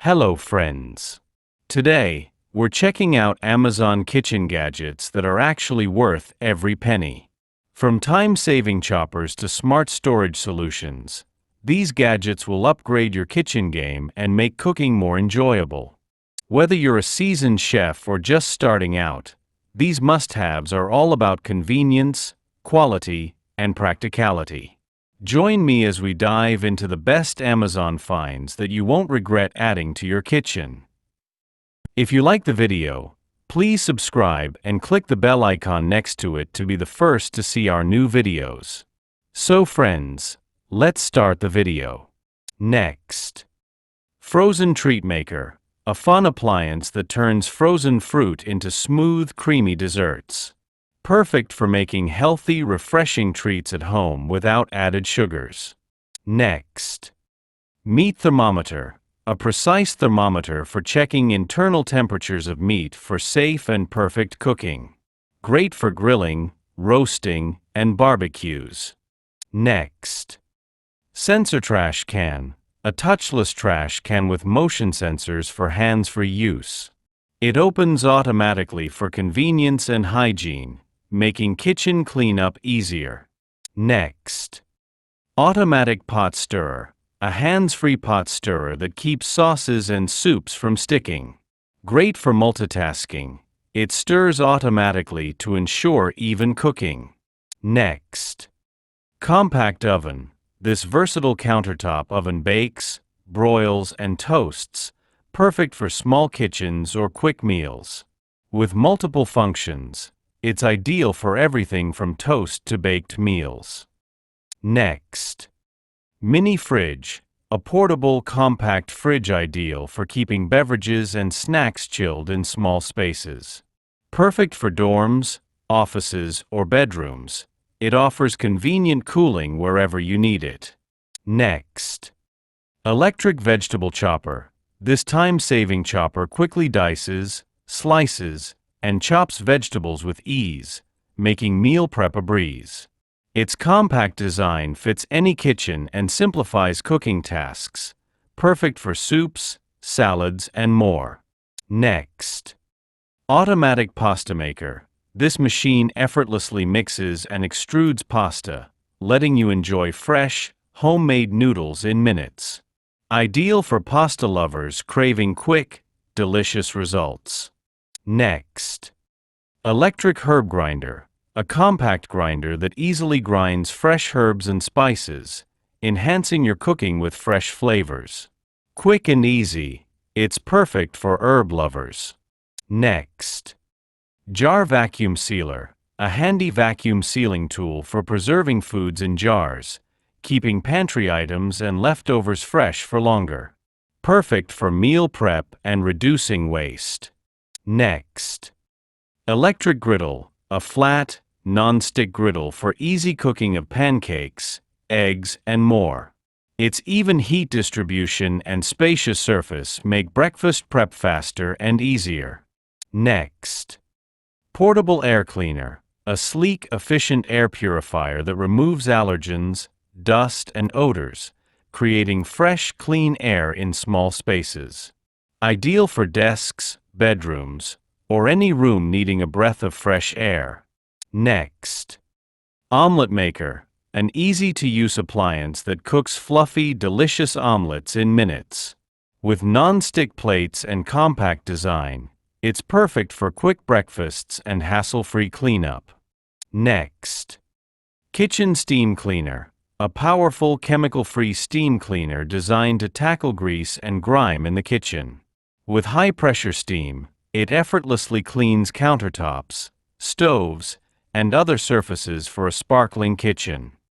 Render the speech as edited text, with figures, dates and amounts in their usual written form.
Hello friends. Today, we're checking out Amazon kitchen gadgets that are actually worth every penny. From time-saving choppers to smart storage solutions, these gadgets will upgrade your kitchen game and make cooking more enjoyable. Whether you're a seasoned chef or just starting out, these must-haves are all about convenience, quality, and practicality. Join me as we dive into the best Amazon finds that you won't regret adding to your kitchen. If you like the video, please subscribe and click the bell icon next to it to be the first to see our new videos. So friends, let's start the video. Next. Frozen Treat Maker, a fun appliance that turns frozen fruit into smooth, creamy desserts. Perfect for making healthy, refreshing treats at home without added sugars. Next. Meat Thermometer, a precise thermometer for checking internal temperatures of meat for safe and perfect cooking. Great for grilling, roasting, and barbecues. Next. Sensor Trash Can, a touchless trash can with motion sensors for hands-free use. It opens automatically for convenience and hygiene, making kitchen cleanup easier. Next. Automatic Pot Stirrer, a hands-free pot stirrer that keeps sauces and soups from sticking. Great for multitasking, it stirs automatically to ensure even cooking. Next. Compact Oven, this versatile countertop oven bakes, broils, and toasts, perfect for small kitchens or quick meals. With multiple functions, it's ideal for everything from toast to baked meals. Next. Mini Fridge, a portable, compact fridge ideal for keeping beverages and snacks chilled in small spaces. Perfect for dorms, offices, or bedrooms, it offers convenient cooling wherever you need it. Next. Electric Vegetable Chopper, this time-saving chopper quickly dices, slices, and chops vegetables with ease, making meal prep a breeze. Its compact design fits any kitchen and simplifies cooking tasks, perfect for soups, salads, and more. Next. Automatic Pasta Maker. This machine effortlessly mixes and extrudes pasta, letting you enjoy fresh, homemade noodles in minutes. Ideal for pasta lovers craving quick, delicious results. Next. Electric Herb Grinder, a compact grinder that easily grinds fresh herbs and spices, enhancing your cooking with fresh flavors. Quick and easy, it's perfect for herb lovers. Next. Jar Vacuum Sealer, a handy vacuum sealing tool for preserving foods in jars, keeping pantry items and leftovers fresh for longer. Perfect for meal prep and reducing waste. Next. Electric Griddle, a flat, non-stick griddle for easy cooking of pancakes, eggs, and more. Its even heat distribution and spacious surface make breakfast prep faster and easier. Next. Portable Air Cleaner, a sleek, efficient air purifier that removes allergens, dust, and odors, creating fresh, clean air in small spaces. Ideal for desks, bedrooms, or any room needing a breath of fresh air. Next. Omelet Maker, an easy-to-use appliance that cooks fluffy, delicious omelets in minutes. With non-stick plates and compact design, it's perfect for quick breakfasts and hassle-free cleanup. Next. Kitchen Steam Cleaner, a powerful chemical-free steam cleaner designed to tackle grease and grime in the kitchen. With high-pressure steam, it effortlessly cleans countertops, stoves, and other surfaces for a sparkling kitchen.